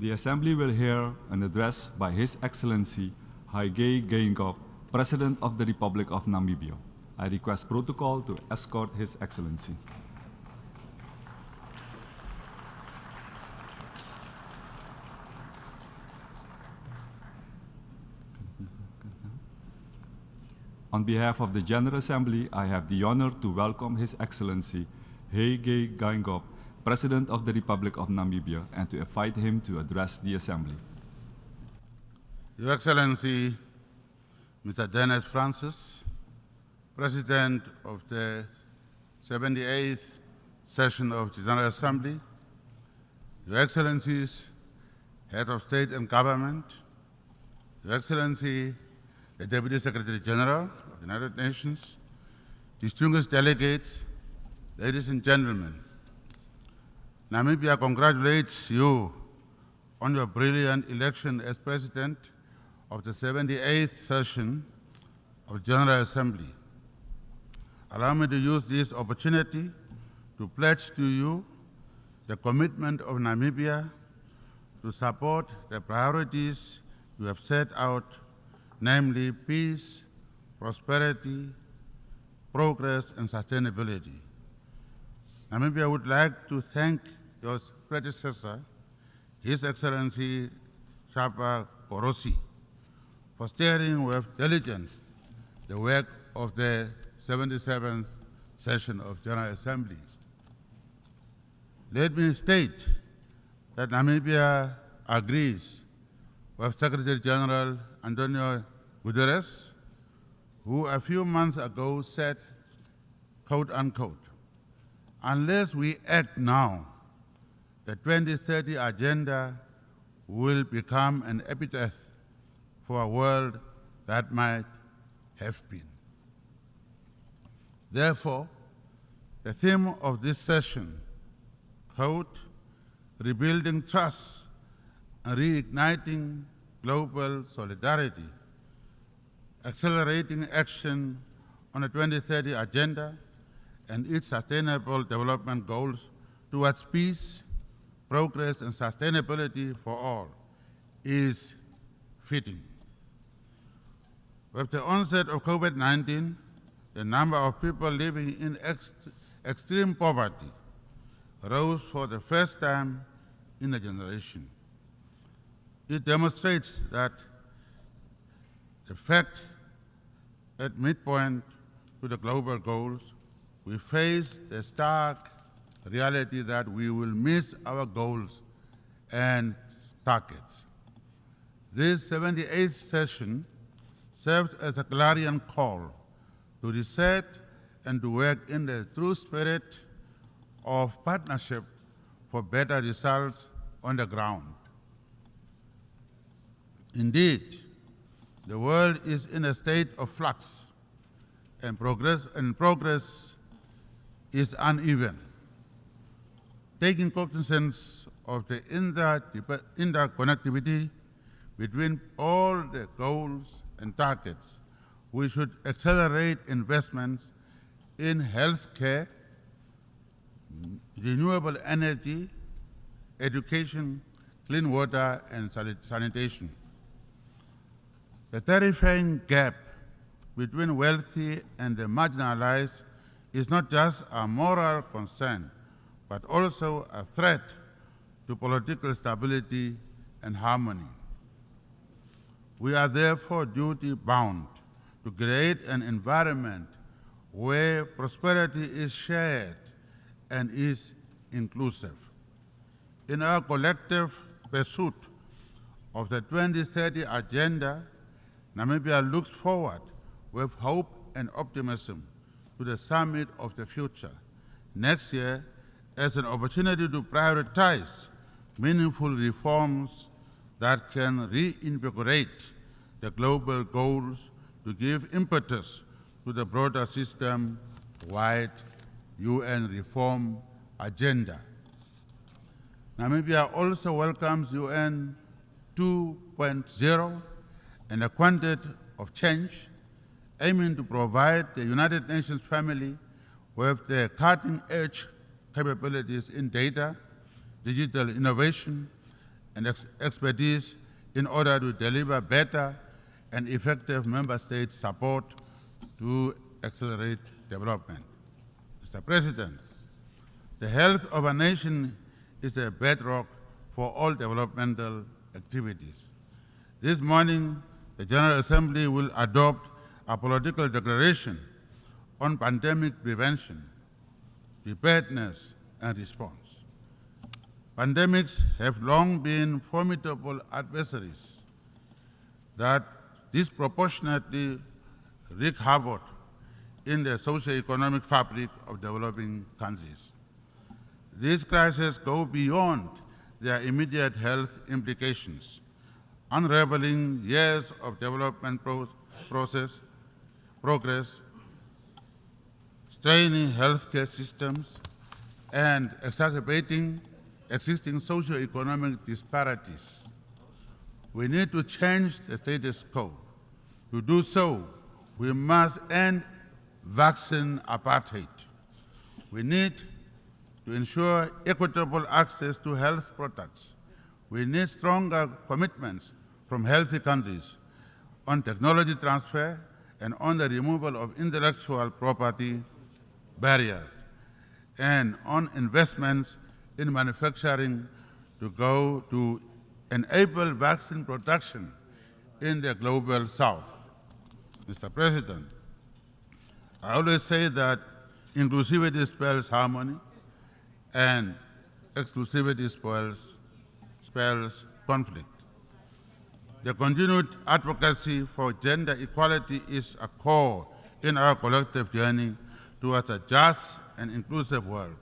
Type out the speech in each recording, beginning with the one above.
The Assembly will hear an address by His Excellency Haile Geingob, President of the Republic of Namibia. I request protocol to escort His Excellency. On behalf of the General Assembly, I have the honor to welcome His Excellency Haile Geingob, President of the Republic of Namibia, and to invite him to address the Assembly. Your Excellency, Mr. Dennis Francis, President of the 78th session of the General Assembly, Your Excellencies, Head of State and Government, Your Excellency, the Deputy Secretary General of the United Nations, distinguished delegates, ladies and gentlemen, Namibia congratulates you on your brilliant election as President of the 78th session of the General Assembly. Allow me to use this opportunity to pledge to you the commitment of Namibia to support the priorities you have set out, namely peace, prosperity, progress, and sustainability. Namibia would like to thank your predecessor, His Excellency Shapa Korosi, for steering with diligence the work of the 77th session of General Assembly. Let me state that Namibia agrees with Secretary General Antonio Guterres, who a few months ago said, quote unquote, "Unless we act now, the 2030 agenda will become an epitaph for a world that might have been." Therefore, the theme of this session, quote, "Rebuilding trust and reigniting global solidarity, accelerating action on the 2030 agenda and its sustainable development goals towards peace, progress, and sustainability for all," is fitting. With the onset of COVID-19, the number of people living in extreme poverty rose for the first time in a generation. It demonstrates that the fact at midpoint to the global goals, we face the stark reality that we will miss our goals and targets. This 78th session serves as a clarion call to reset and to work in the true spirit of partnership for better results on the ground. Indeed, the world is in a state of flux, and progress is uneven. Taking cognizance of the interconnectivity between all the goals and targets, we should accelerate investments in healthcare, renewable energy, education, clean water, and sanitation. The terrifying gap between wealthy and the marginalized is not just a moral concern, but also a threat to political stability and harmony. We are therefore duty-bound to create an environment where prosperity is shared and is inclusive. In our collective pursuit of the 2030 agenda, Namibia looks forward with hope and optimism to the Summit of the Future next year as an opportunity to prioritize meaningful reforms that can reinvigorate the global goals to give impetus to the broader system-wide UN reform agenda. Namibia also welcomes UN 2.0 and a quantity of change, aiming to provide the United Nations family with the cutting-edge capabilities in data, digital innovation, and expertise in order to deliver better and effective member state support to accelerate development. Mr. President, the health of a nation is a bedrock for all developmental activities. This morning, the General Assembly will adopt a political declaration on pandemic prevention, preparedness, and response. Pandemics have long been formidable adversaries that disproportionately wreak havoc in the socio-economic fabric of developing countries. These crises go beyond their immediate health implications, unraveling years of development progress, straining healthcare systems, and exacerbating existing socio-economic disparities. We need to change the status quo. To do so, we must end vaccine apartheid. We need to ensure equitable access to health products. We need stronger commitments from healthy countries on technology transfer and on the removal of intellectual property barriers, and on investments in manufacturing to enable vaccine production in the global south. Mr. President, I always say that inclusivity spells harmony and exclusivity spells conflict. The continued advocacy for gender equality is a core in our collective journey towards a just and inclusive world.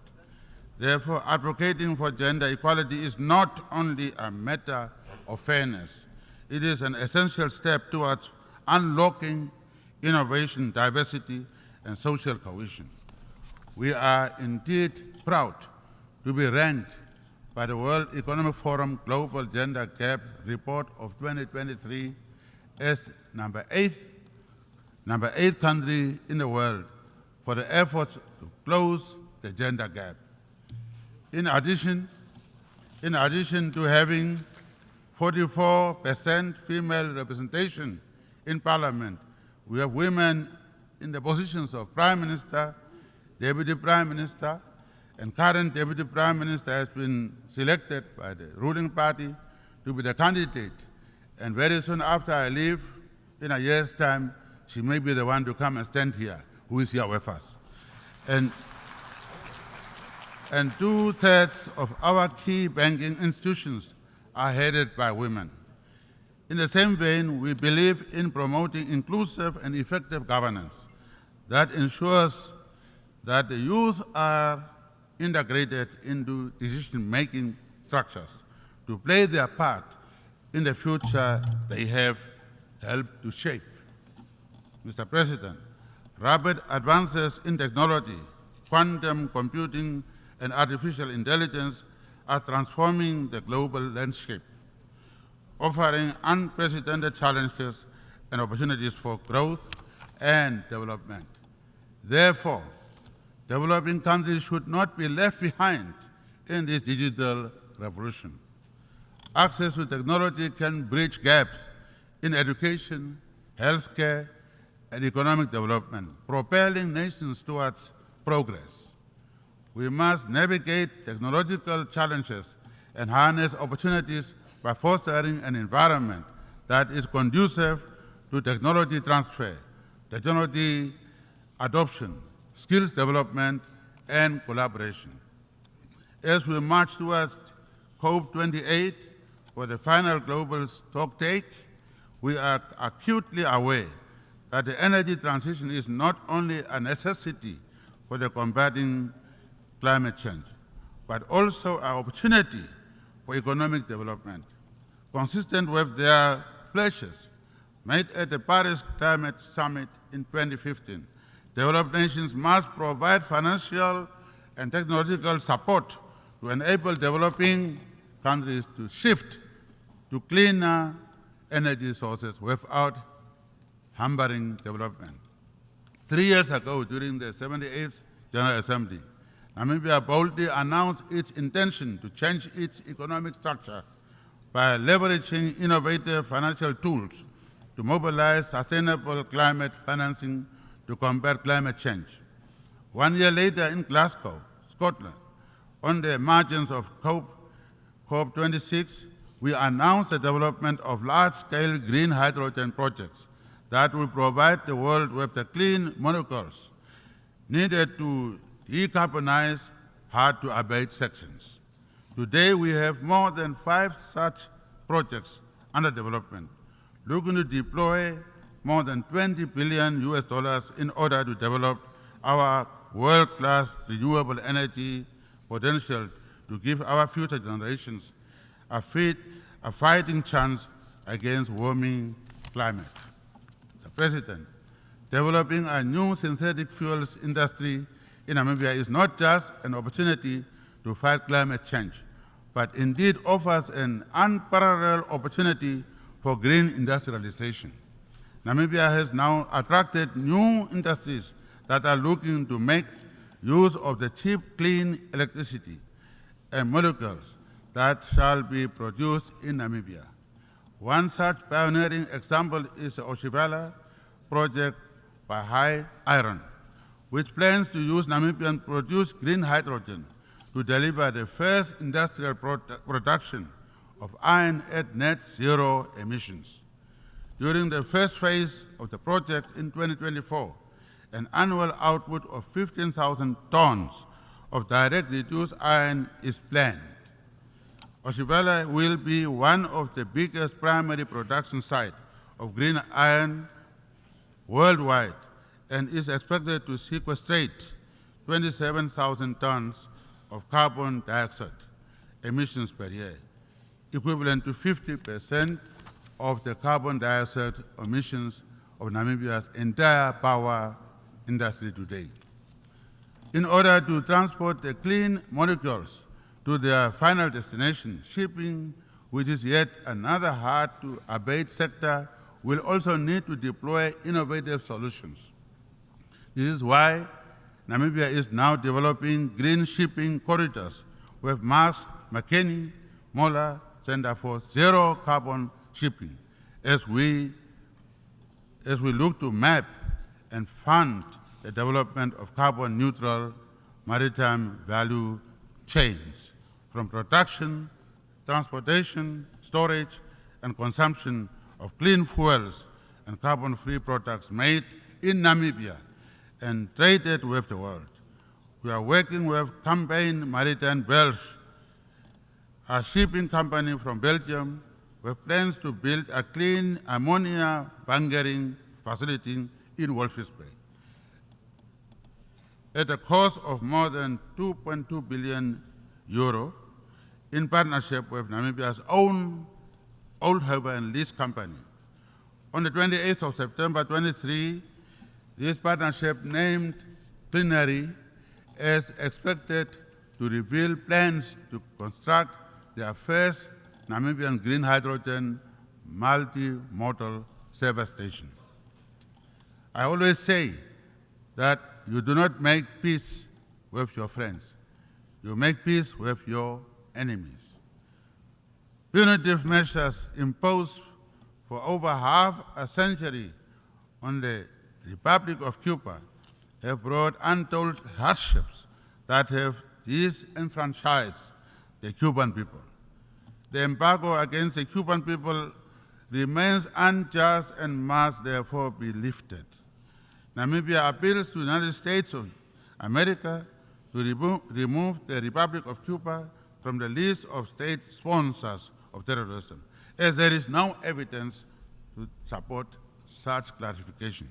Therefore, advocating for gender equality is not only a matter of fairness, it is an essential step towards unlocking innovation, diversity, and social cohesion. We are indeed proud to be ranked by the World Economic Forum Global Gender Gap Report of 2023 as number eight country in the world for the efforts to close the gender gap. In addition to having 44% female representation in Parliament, we have women in the positions of Prime Minister, Deputy Prime Minister, and current Deputy Prime Minister has been selected by the ruling party to be the candidate. And very soon after I leave, in a year's time, she may be the one to come and stand here, who is here with us. And 2/3 of our key banking institutions are headed by women. In the same vein, we believe in promoting inclusive and effective governance that ensures that the youth are integrated into decision-making structures to play their part in the future they have helped to shape. Mr. President, rapid advances in technology, quantum computing, and artificial intelligence are transforming the global landscape, offering unprecedented challenges and opportunities for growth and development. Therefore, developing countries should not be left behind in this digital revolution. Access to technology can bridge gaps in education, healthcare, and economic development, propelling nations towards progress. We must navigate technological challenges and harness opportunities by fostering an environment that is conducive to technology transfer, technology adoption, skills development, and collaboration. As we march towards COP28 for the final global stocktake, we are acutely aware that the energy transition is not only a necessity for the combating climate change, but also an opportunity for economic development. Consistent with their pledges made at the Paris Climate Summit in 2015, developed nations must provide financial and technological support to enable developing countries to shift to cleaner energy sources without hampering development. 3 years ago, during the 78th General Assembly, Namibia boldly announced its intention to change its economic structure by leveraging innovative financial tools to mobilize sustainable climate financing to combat climate change. 1 year later in Glasgow, Scotland, on the margins of COP26, we announced the development of large-scale green hydrogen projects that will provide the world with the clean molecules needed to decarbonize hard-to-abate sections. Today, we have more than 5 such projects under development, looking to deploy more than $20 billion in order to develop our world-class renewable energy potential to give our future generations a fighting chance against warming climate. Mr. President, developing a new synthetic fuels industry in Namibia is not just an opportunity to fight climate change, but indeed offers an unparalleled opportunity for green industrialization. Namibia has now attracted new industries that are looking to make use of the cheap, clean electricity and molecules that shall be produced in Namibia. One such pioneering example is the Oshivala project by High Iron, which plans to use Namibian-produced green hydrogen to deliver the first industrial production of iron at net zero emissions. During the first phase of the project in 2024, an annual output of 15,000 tons of direct reduced iron is planned. Oshivala will be one of the biggest primary production sites of green iron worldwide and is expected to sequestrate 27,000 tons of carbon dioxide emissions per year, equivalent to 50% of the carbon dioxide emissions of Namibia's entire power industry today. In order to transport the clean molecules to their final destination, shipping, which is yet another hard-to-abate sector, will also need to deploy innovative solutions. This is why Namibia is now developing green shipping corridors with Marks McKinney Moller Center for Zero Carbon Shipping as we look to map and fund the development of carbon-neutral maritime value chains from production, transportation, storage, and consumption of clean fuels and carbon-free products made in Namibia and traded with the world. We are working with Campaign Maritime Belge, a shipping company from Belgium, with plans to build a clean ammonia bunkering facility in Walvis Bay at a cost of more than €2.2 billion in partnership with Namibia's own Oldhaven lease company. On the 28th of September 23, this partnership named Plenary is expected to reveal plans to construct their first Namibian green hydrogen multimodal service station. I always say that you do not make peace with your friends. You make peace with your enemies. Punitive measures imposed for over half a century on the Republic of Cuba have brought untold hardships that have disenfranchised the Cuban people. The embargo against the Cuban people remains unjust and must therefore be lifted. Namibia appeals to the United States of America to remove the Republic of Cuba from the list of state sponsors of terrorism, as there is no evidence to support such classification.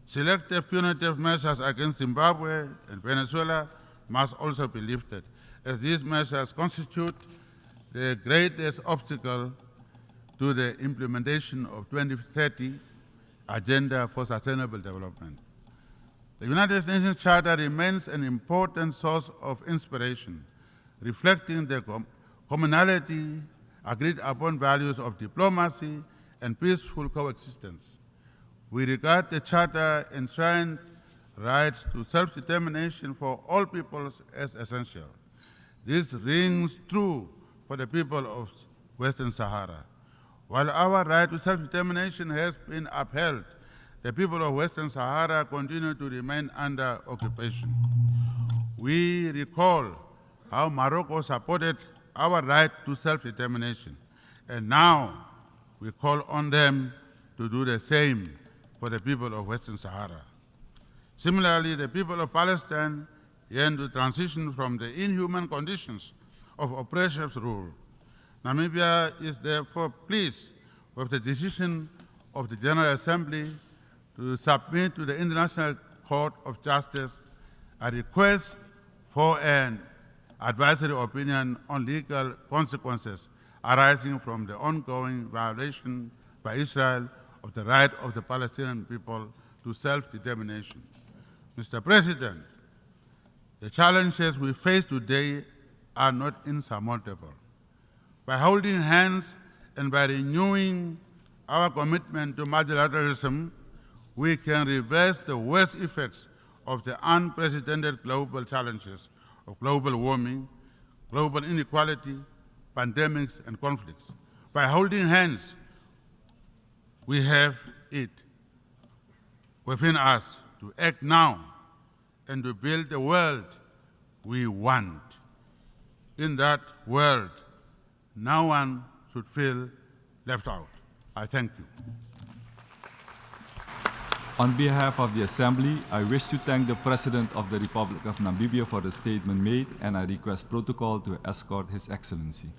Selective punitive measures against Zimbabwe and Venezuela must also be lifted, as these measures constitute the greatest obstacle to the implementation of 2030 Agenda for Sustainable Development. The United Nations Charter remains an important source of inspiration, reflecting the commonality, agreed upon values of diplomacy and peaceful coexistence. We regard the Charter enshrined rights to self-determination for all peoples as essential. This rings true for the people of Western Sahara. While our right to self-determination has been upheld, the people of Western Sahara continue to remain under occupation. We recall how Morocco supported our right to self-determination, and now we call on them to do the same for the people of Western Sahara. Similarly, the people of Palestine yearn to transition from the inhuman conditions of oppressive rule. Namibia is therefore pleased with the decision of the General Assembly to submit to the International Court of Justice a request for an advisory opinion on legal consequences arising from the ongoing violation by Israel of the right of the Palestinian people to self-determination. Mr. President, the challenges we face today are not insurmountable. By holding hands and by renewing our commitment to multilateralism, we can reverse the worst effects of the unprecedented global challenges of global warming, global inequality, pandemics, and conflicts. By holding hands, we have it within us to act now and to build the world we want. In that world, no one should feel left out. I thank you. On behalf of the Assembly, I wish to thank the President of the Republic of Namibia for the statement made, and I request protocol to escort His Excellency.